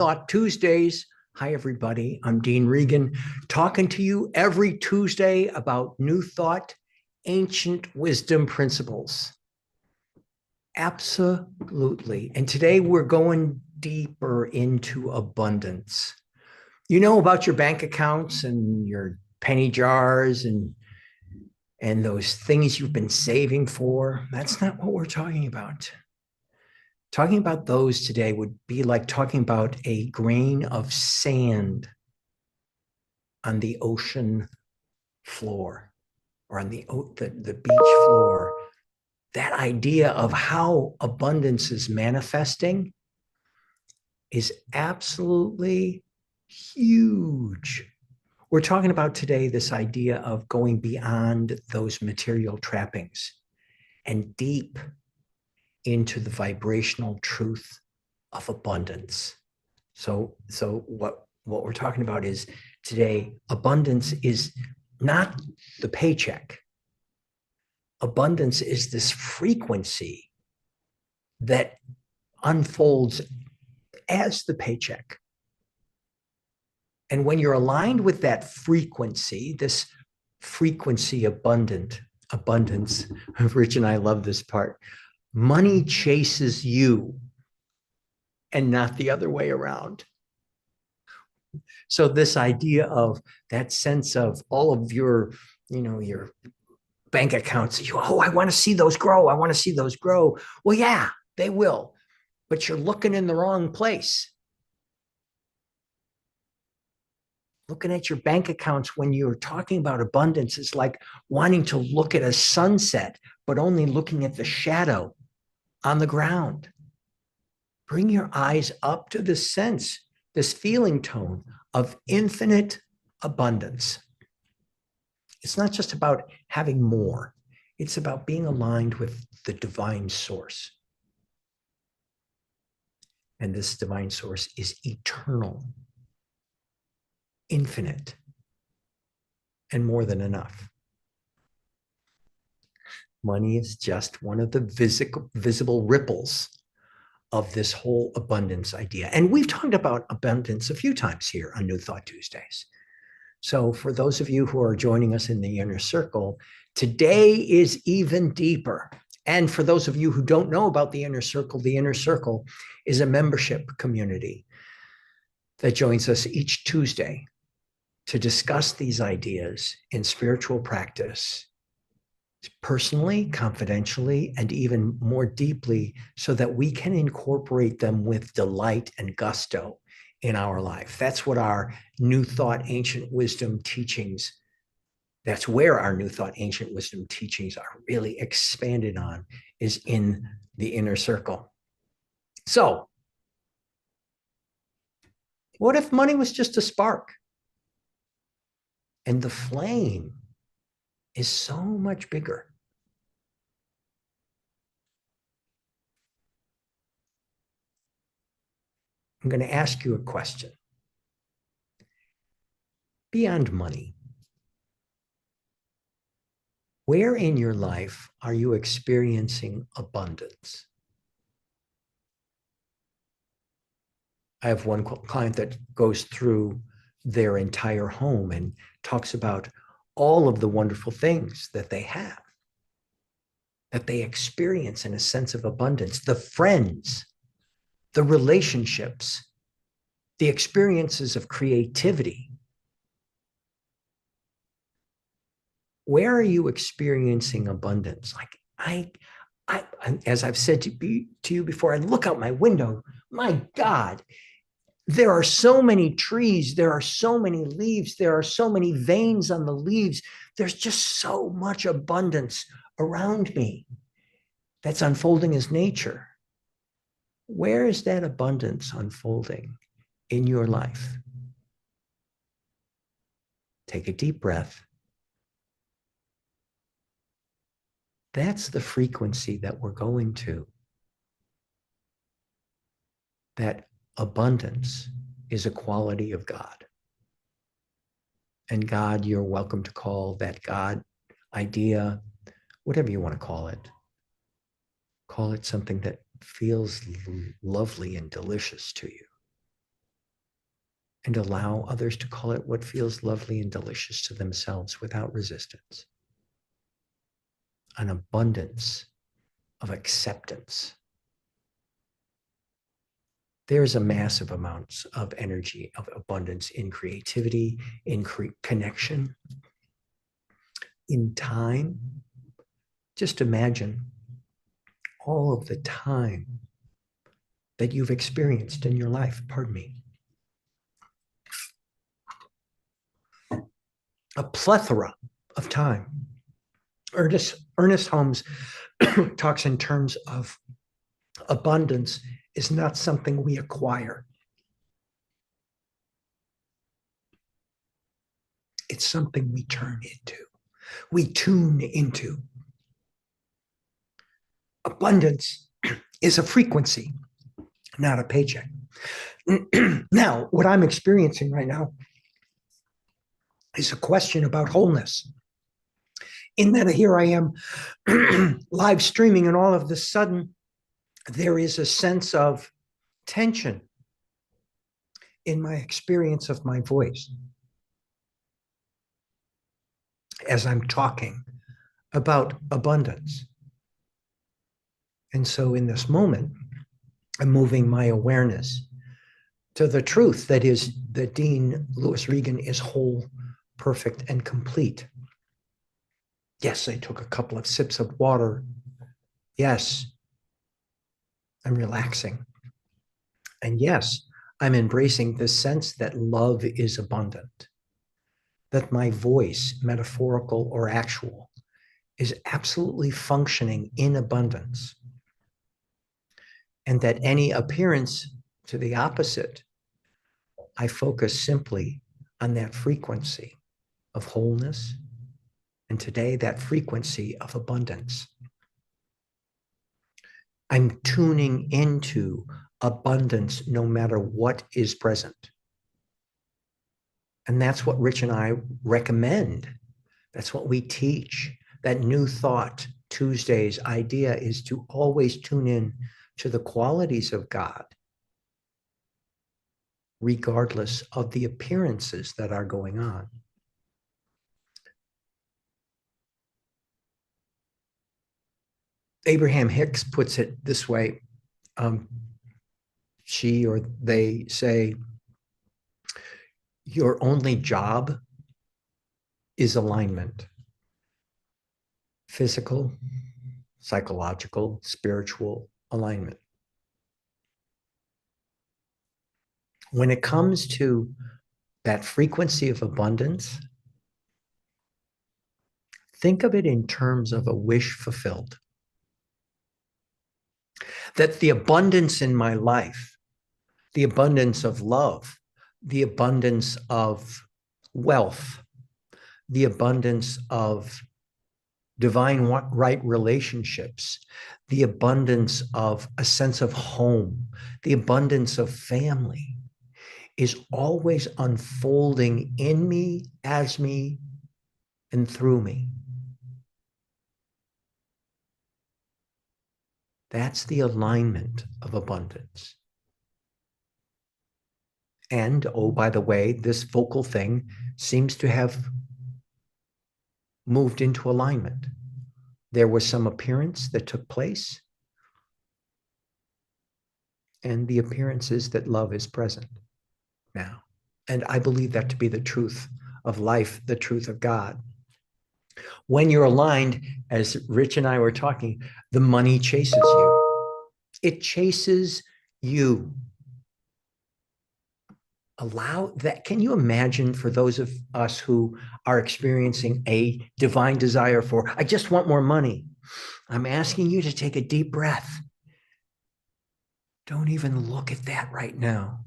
Thought Tuesdays. Hi, everybody. I'm Dean Regan, talking to you every Tuesday about New Thought, ancient wisdom principles. Absolutely. And today we're going deeper into abundance. You know about your bank accounts and your penny jars and those things you've been saving for. That's not what we're talking about. Talking about those today would be like talking about a grain of sand on the ocean floor or on the beach floor. That idea of how abundance is manifesting is absolutely huge. We're talking about today this idea of going beyond those material trappings and deep into the vibrational truth of abundance. So what we're talking about is today, abundance is not the paycheck. Abundance is this frequency that unfolds as the paycheck. And when you're aligned with that frequency, this frequency abundance, Rich and I love this part. Money chases you and not the other way around. So this idea of that sense of all of your, your bank accounts, I want to see those grow. I want to see those grow. Well, yeah, they will, but you're looking in the wrong place. Looking at your bank accounts when you're talking about abundance is like wanting to look at a sunset, but only looking at the shadow on the ground. Bring your eyes up to this sense, this feeling tone of infinite abundance. It's not just about having more. It's about being aligned with the divine source. And this divine source is eternal, infinite, and more than enough. Money is just one of the visible ripples of this whole abundance idea. And we've talked about abundance a few times here on New Thought Tuesdays. So for those of you who are joining us in the inner circle, today is even deeper. And for those of you who don't know about the inner circle is a membership community that joins us each Tuesday to discuss these ideas in spiritual practice, personally, confidentially, and even more deeply, so that we can incorporate them with delight and gusto in our life. That's what our New Thought, Ancient Wisdom teachings, that's where our New Thought, Ancient Wisdom teachings are really expanded on, is in the inner circle. So, what if money was just a spark? And the flame is so much bigger. I'm going to ask you a question. Beyond money, where in your life are you experiencing abundance? I have one client that goes through their entire home and talks about all of the wonderful things that they have, that they experience in a sense of abundance, the friends, the relationships, the experiences of creativity. Where are you experiencing abundance? Like I as I've said to you before, I look out my window, my God, there are so many trees, there are so many leaves, there are so many veins on the leaves. There's just so much abundance around me that's unfolding as nature. Where is that abundance unfolding in your life? Take a deep breath. That's the frequency that we're going to. That abundance is a quality of God. And God, you're welcome to call that God idea, whatever you want to call it. Call it something that feels lovely and delicious to you. and allow others to call it what feels lovely and delicious to themselves without resistance. An abundance of acceptance. There's a massive amounts of energy, of abundance in creativity, in connection, in time. Just imagine all of the time that you've experienced in your life. Pardon me. A plethora of time. Ernest Holmes talks in terms of abundance is not something we acquire. It's something we turn into, we tune into. Abundance is a frequency, not a paycheck. Now, what I'm experiencing right now is a question about wholeness. In that here I am live streaming, and all of a sudden, there is a sense of tension in my experience of my voice as I'm talking about abundance. And so in this moment, I'm moving my awareness to the truth that is that Dean Lewis Regan is whole, perfect, and complete. Yes, I took a couple of sips of water. Yes, I'm relaxing. And yes, I'm embracing the sense that love is abundant, that my voice, metaphorical or actual, is absolutely functioning in abundance, and that any appearance to the opposite, I focus simply on that frequency of wholeness, and today that frequency of abundance. I'm tuning into abundance no matter what is present. And that's what Rich and I recommend. That's what we teach. That New Thought Tuesdays idea is to always tune in to the qualities of God, regardless of the appearances that are going on. Abraham Hicks puts it this way. She or they say, your only job is alignment. Physical, psychological, spiritual alignment. When it comes to that frequency of abundance, think of it in terms of a wish fulfilled. That the abundance in my life, the abundance of love, the abundance of wealth, the abundance of divine right relationships, the abundance of a sense of home, the abundance of family is always unfolding in me, as me, and through me. That's the alignment of abundance. And, oh, by the way, this vocal thing seems to have moved into alignment. There was some appearance that took place, and the appearance is that love is present now. And I believe that to be the truth of life, the truth of God. When you're aligned, as Rich and I were talking, the money chases you. It chases you. Allow that. Can you imagine, for those of us who are experiencing a divine desire for, I just want more money. I'm asking you to take a deep breath. Don't even look at that right now.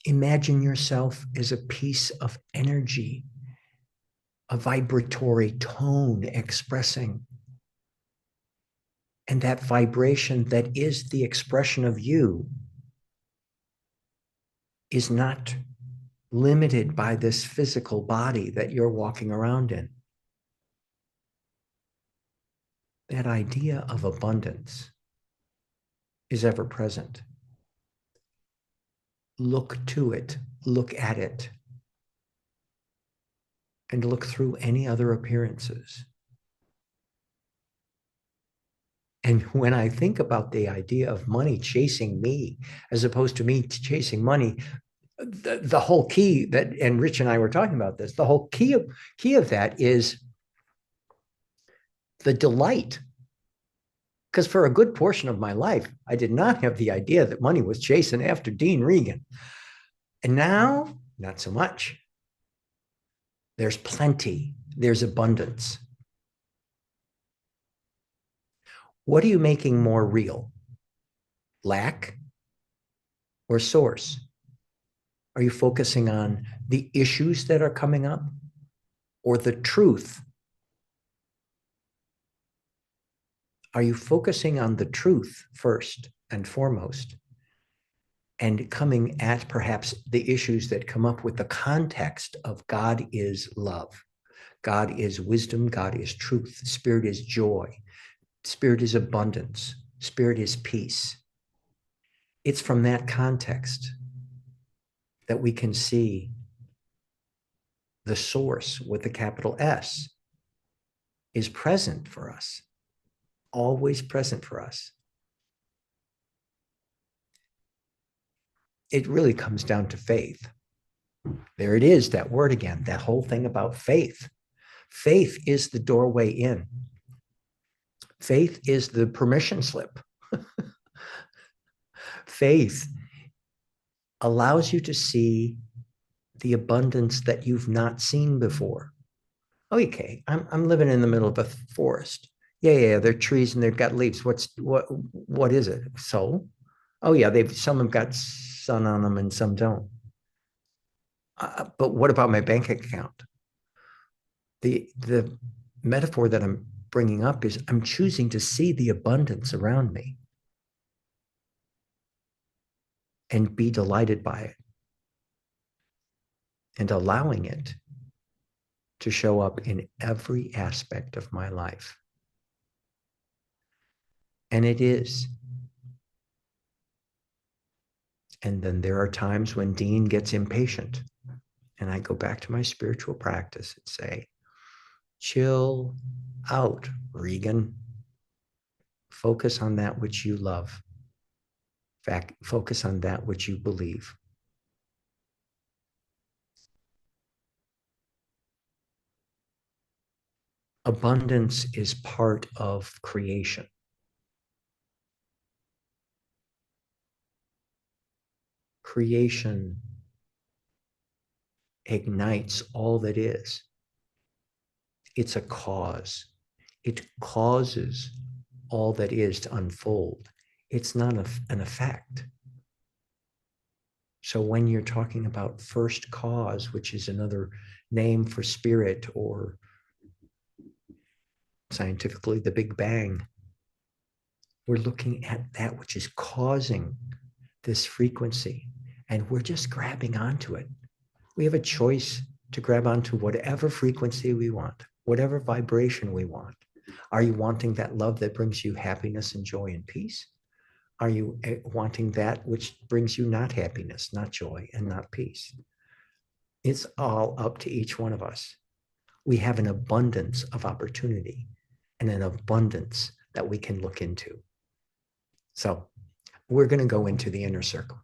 Imagine yourself as a piece of energy, a vibratory tone expressing. And that vibration that is the expression of you is not limited by this physical body that you're walking around in. That idea of abundance is ever present. look to it, look at it, and look through any other appearances. And when I think about the idea of money chasing me, as opposed to me chasing money, the whole key that, and Rich and I were talking about this, the whole key of that is the delight. Because for a good portion of my life, I did not have the idea that money was chasing after Dean Regan. And now, not so much. There's plenty, there's abundance. What are you making more real? Lack or source? Are you focusing on the issues that are coming up or the truth? Are you focusing on the truth first and foremost and coming at perhaps the issues that come up with the context of God is love, God is wisdom, God is truth, Spirit is joy, Spirit is abundance, Spirit is peace? It's from that context that we can see the source with the capital S is present for us, always present for us. It really comes down to faith. There it is, that word again, that whole thing about faith. Faith is the doorway in. Faith is the permission slip. Faith allows you to see the abundance that you've not seen before. Okay, I'm living in the middle of a forest. Yeah, they're trees and they've got leaves. What is it? So, oh yeah, some have got sun on them and some don't. But what about my bank account? The metaphor that I'm bringing up is I'm choosing to see the abundance around me and be delighted by it and allowing it to show up in every aspect of my life. And it is. And then there are times when Dean gets impatient and I go back to my spiritual practice and say, chill out, Regan. Focus on that which you love. In fact, focus on that which you believe. Abundance is part of creation. Creation ignites all that is. It's a cause. It causes all that is to unfold. It's not an effect. So when you're talking about first cause, which is another name for spirit, or scientifically the Big Bang, we're looking at that which is causing this frequency, and we're just grabbing onto it. We have a choice to grab onto whatever frequency we want, whatever vibration we want. Are you wanting that love that brings you happiness and joy and peace? Are you wanting that which brings you not happiness, not joy, and not peace? It's all up to each one of us. We have an abundance of opportunity and an abundance that we can look into. So we're going to go into the inner circle.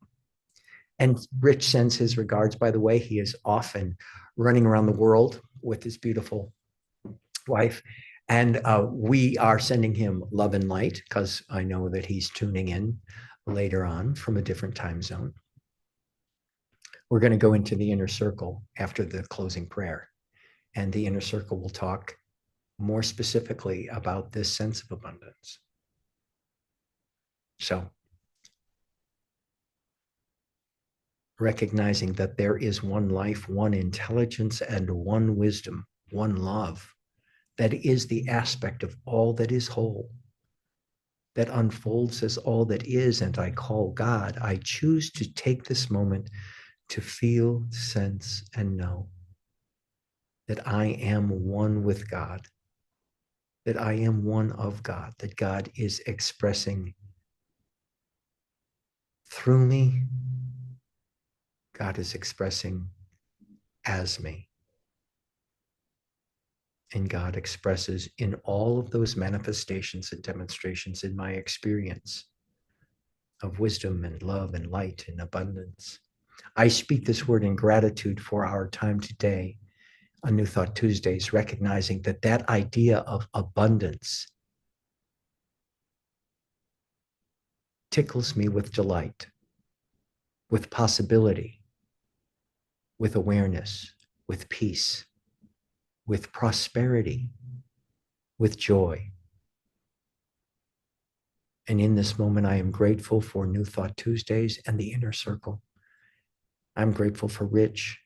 And Rich sends his regards, by the way. He is often running around the world with his beautiful wife. And we are sending him love and light because I know that he's tuning in later on from a different time zone. We're going to go into the inner circle after the closing prayer. And the inner circle will talk more specifically about this sense of abundance. So, recognizing that there is one life, one intelligence, and one wisdom, one love, that is the aspect of all that is whole, that unfolds as all that is, and I call God. I choose to take this moment to feel, sense, and know that I am one with God, that I am one of God, that God is expressing through me God is expressing as me. And God expresses in all of those manifestations and demonstrations in my experience of wisdom and love and light and abundance. I speak this word in gratitude for our time today on New Thought Tuesdays, recognizing that that idea of abundance tickles me with delight, with possibility, with awareness, with peace, with prosperity, with joy. And in this moment, I am grateful for New Thought Tuesdays and the inner circle. I'm grateful for Rich,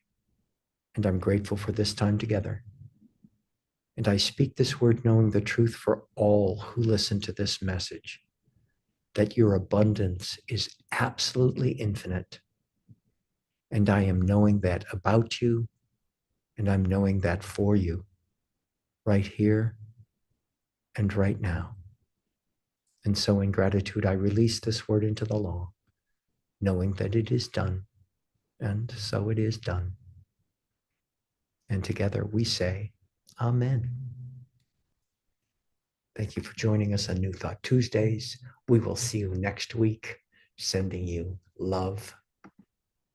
and I'm grateful for this time together. And I speak this word knowing the truth for all who listen to this message, that your abundance is absolutely infinite. And I am knowing that about you, and I'm knowing that for you, right here and right now. And so in gratitude, I release this word into the law, knowing that it is done. And so it is done. And together we say, Amen. Thank you for joining us on New Thought Tuesdays. We will see you next week, sending you love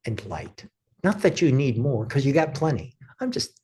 and light. Not that you need more, because you got plenty. I'm just